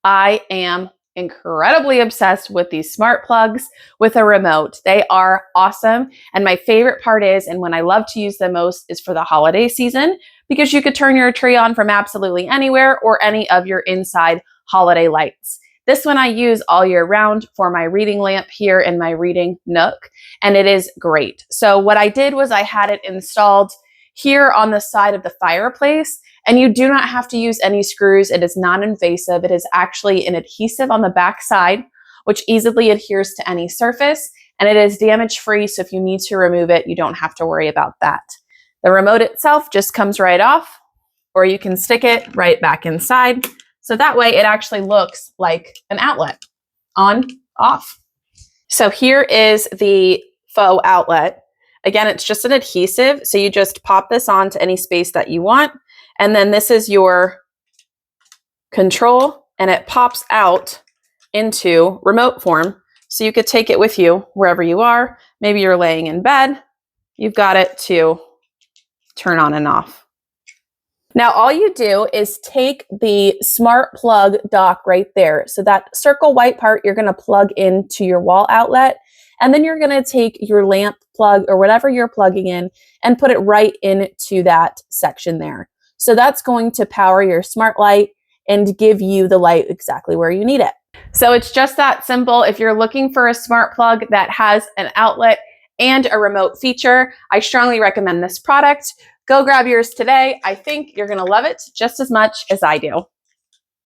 I am incredibly obsessed with these smart plugs with a remote. They are awesome. And my favorite part is, and when I love to use them most, is for the holiday season, because you could turn your tree on from absolutely anywhere or any of your inside holiday lights. This one I use all year round for my reading lamp here in my reading nook, and it is great. So what I did was I had it installed here on the side of the fireplace, and you do not have to use any screws. It is non-invasive. It is actually an adhesive on the back side, which easily adheres to any surface, and it is damage-free, so if you need to remove it, you don't have to worry about that. The remote itself just comes right off, or you can stick it right back inside. So that way it actually looks like an outlet, on, off. So here is the faux outlet. Again, it's just an adhesive, so you just pop this onto any space that you want, and then this is your control, and it pops out into remote form, so you could take it with you wherever you are. Maybe you're laying in bed, you've got it to turn on and off. Now all you do is take the smart plug dock right there. So that circle white part, you're gonna plug into your wall outlet, and then you're gonna take your lamp plug or whatever you're plugging in and put it right into that section there. So that's going to power your smart light and give you the light exactly where you need it. So it's just that simple. If you're looking for a smart plug that has an outlet and a remote feature, I strongly recommend this product. Go grab yours today. I think you're gonna love it just as much as I do.